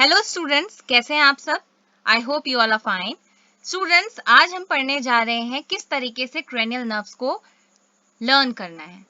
Hello students, कैसे हैं आप सब? I hope you all are fine. Students, आज हम पढ़ने जा रहे हैं किस तरीके से क्रेनियल नर्व्स को लर्न करना है।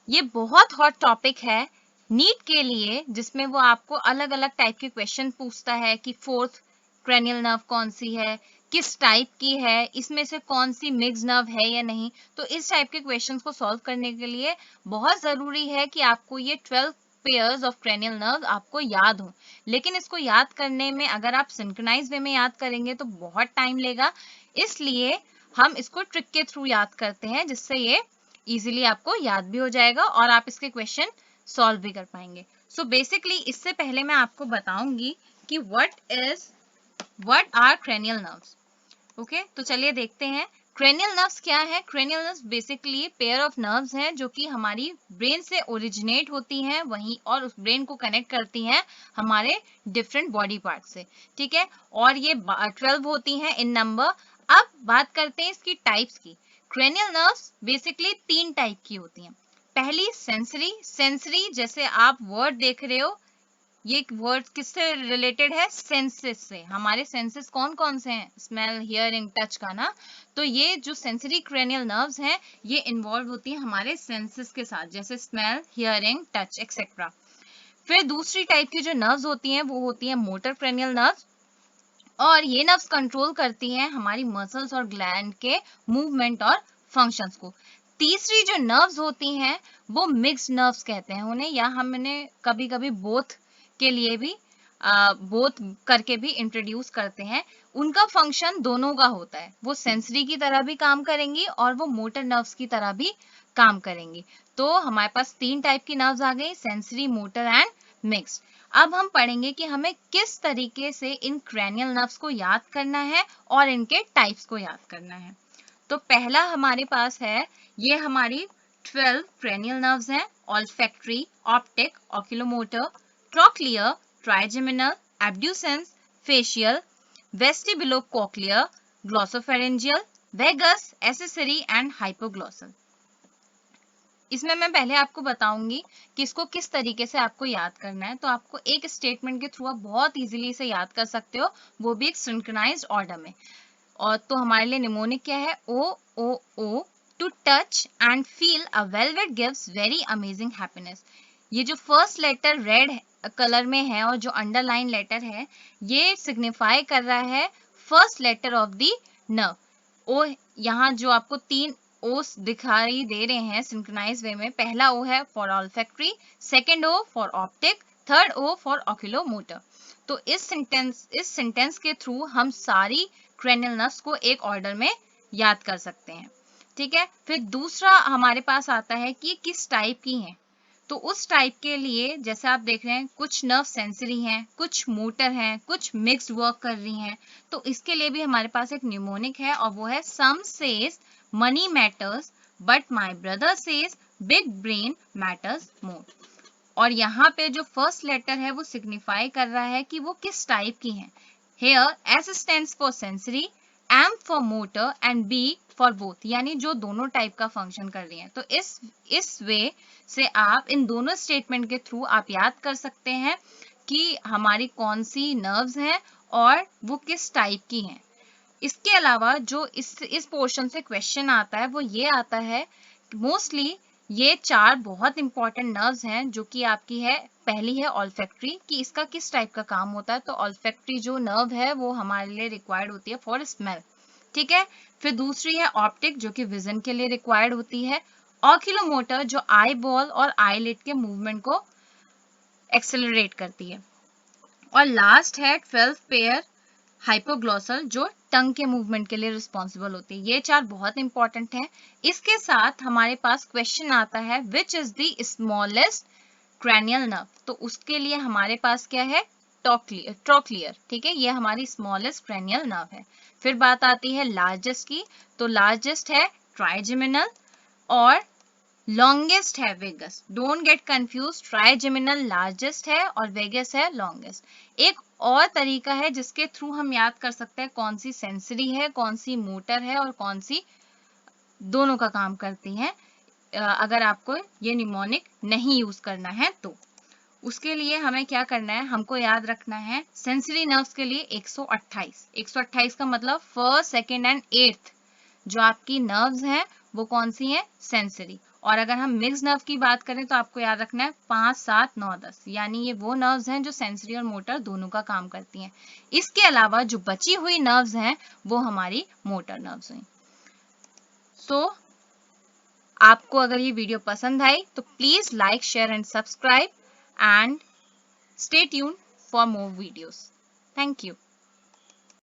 ये बहुत हॉट टॉपिक है नीट के लिए, जिसमें वो आपको अलग अलग टाइप के क्वेश्चन पूछता है कि फोर्थ क्रेनियल नर्व कौन सी है, किस टाइप की है, इसमें से कौन सी मिक्स नर्व है या नहीं। तो इस टाइप के क्वेश्चंस को सॉल्व करने के लिए बहुत जरूरी है कि आपको ये 12 पेयर्स ऑफ क्रेनियल नर्व आपको याद हो। लेकिन इसको याद करने में अगर आप सिंक्रोनाइज वे में याद करेंगे तो बहुत टाइम लेगा, इसलिए हम इसको ट्रिक के थ्रू याद करते हैं, जिससे ये इजीली आपको याद भी हो जाएगा और आप इसके क्वेश्चन सॉल्व भी कर पाएंगे। सो बेसिकली इससे पहले मैं आपको बताऊंगी कि what are cranial nerves. Okay, तो चलिए देखते हैं क्रेनियल नर्व्स क्या है। Cranial nerves basically pair of nerves हैं जो कि हमारी ब्रेन से ओरिजिनेट होती हैं वहीं, और उस ब्रेन को कनेक्ट करती हैं हमारे डिफरेंट बॉडी पार्ट से। ठीक है, और ये 12 होती हैं इन नंबर। अब बात करते हैं इसकी टाइप्स की। क्रेनियल नर्व्स बेसिकली 3 टाइप की होती हैं। पहली सेंसरी जैसे आप वर्ड देख रहे हो, ये वर्ड किससे रिलेटेड है? सेंसेस से। हमारे सेंसेस कौन कौन से हैं? स्मेल, हियरिंग, टच का ना। तो ये जो सेंसरी क्रेनियल नर्व्स हैं ये इन्वॉल्व होती हैं हमारे सेंसेस के साथ, जैसे स्मेल, हियरिंग, टच एक्सेट्रा। फिर दूसरी टाइप की जो नर्व्स होती हैं वो होती है मोटर क्रेनियल नर्व्स, और ये नर्व्स कंट्रोल करती हैं हमारी मसल्स और ग्लैंड के मूवमेंट और फंक्शंस को। तीसरी जो नर्व्स होती हैं वो मिक्स्ड नर्व्स कहते हैं उन्हें, या हमने कभी कभी बोथ के लिए भी बोथ करके भी इंट्रोड्यूस करते हैं। उनका फंक्शन दोनों का होता है, वो सेंसरी की तरह भी काम करेंगी और वो मोटर नर्व्स की तरह भी काम करेंगी। तो हमारे पास 3 टाइप की नर्व्स आ गई, सेंसरी, मोटर एंड मिक्स्ड। अब हम पढ़ेंगे कि हमें किस तरीके से इन क्रेनियल नर्व्स को याद करना है और इनके टाइप्स को याद करना है। तो पहला हमारे पास है, ये हमारी 12 क्रेनियल नर्व्स हैं। Olfactory, optic, oculomotor, trochlear, trigeminal, abducens, facial, vestibulocochlear, glossopharyngeal, vagus, accessory and hypoglossal. इसमें मैं पहले आपको बताऊंगी कि इसको किस तरीके से आपको याद करना है। तो आपको एक स्टेटमेंट के थ्रू आप बहुत इजीली इसे याद कर सकते हो, वो भी एक सिंक्रोनाइज्ड ऑर्डर में। और तो हमारे लिए निमोनिक क्या है? O O O, to touch and feel a velvet gives very amazing happiness. ये जो फर्स्ट लेटर रेड कलर में है और जो अंडरलाइन लेटर है, ये सिग्निफाई कर रहा है first letter of the nerve. O, यहाँ जो आपको 3 ओस दिखाई दे रहे हैं सिंक्रोनाइज वे में, पहला ओ है for olfactory, second O for optic, third O for oculomotor. तो इस सेंटेंस के थ्रू हम सारी क्रेनियल नर्व्स को एक ऑर्डर में याद कर सकते हैं। ठीक है, फिर दूसरा हमारे पास आता है कि किस टाइप की हैं। तो उस टाइप के लिए जैसे आप देख रहे हैं, कुछ नर्व सेंसरी हैं, कुछ मोटर हैं, कुछ मिक्स्ड वर्क कर रही हैं। तो इसके लिए भी हमारे पास एक न्यूमोनिक है और वो है some says money matters but my brother says big brain matters more. और यहाँ पे जो फर्स्ट लेटर है वो सिग्निफाई कर रहा है कि वो किस टाइप की है। Here S stands for sensory, M for motor and B for both, यानी जो दोनों टाइप का फंक्शन कर रही हैं। तो इस वे से आप इन दोनों स्टेटमेंट के थ्रू आप याद कर सकते हैं कि हमारी कौन सी नर्व्स हैं और वो किस टाइप की हैं। इसके अलावा जो इस पोर्शन से क्वेश्चन आता है वो ये आता है, मोस्टली ये 4 बहुत इंपॉर्टेंट नर्व्स हैं जो कि आपकी है। पहली है ऑल्फैक्टरी, कि इसका किस टाइप का काम होता है। तो ऑल्फैक्टरी जो नर्व है वो हमारे लिए रिक्वायर्ड होती है फॉर स्मेल। ठीक है, फिर दूसरी है ऑप्टिक जो कि विजन के लिए रिक्वायर्ड होती है। ऑक्यूलोमोटर जो आई बॉल और आईलिड के मूवमेंट को एक्सेलरेट करती है। और लास्ट है 12 पेयर हाइपोग्लॉसल जो टंग के मूवमेंट के लिए रिस्पॉन्सिबल होती है। ये 4 बहुत इंपॉर्टेंट हैं। इसके साथ हमारे पास क्वेश्चन आता है which is the smallest cranial nerve. तो उसके लिए हमारे पास क्या है? ट्रोक्लियर। ठीक है, ये हमारी स्मॉलेस्ट क्रैनियल नर्व है। फिर बात आती है लार्जेस्ट की, तो लार्जेस्ट है ट्राइजेमिनल और लॉन्गेस्ट है vagus. Don't get confuse, trigeminal largest है और वेगस है लॉन्गेस्ट। एक और तरीका है जिसके थ्रू हम याद कर सकते हैं कौन सी सेंसरी है, कौन सी मोटर है और कौन सी दोनों का काम करती हैं, अगर आपको ये निमोनिक नहीं यूज करना है तो। उसके लिए हमें क्या करना है, हमको याद रखना है सेंसरी नर्व्स के लिए 128। 128 का मतलब फर्स्ट, सेकेंड एंड एट्थ जो आपकी नर्व्स हैं वो कौन सी हैं, सेंसरी। और अगर हम मिक्स नर्व की बात करें तो आपको याद रखना है 5, 7, 9, 10, यानी ये वो नर्व्स हैं जो सेंसरी और मोटर दोनों का काम करती हैं। इसके अलावा जो बची हुई नर्व्स हैं वो हमारी मोटर नर्व्स हुई। सो आपको अगर ये वीडियो पसंद आई तो please like, share and subscribe and stay tuned for more videos. Thank you.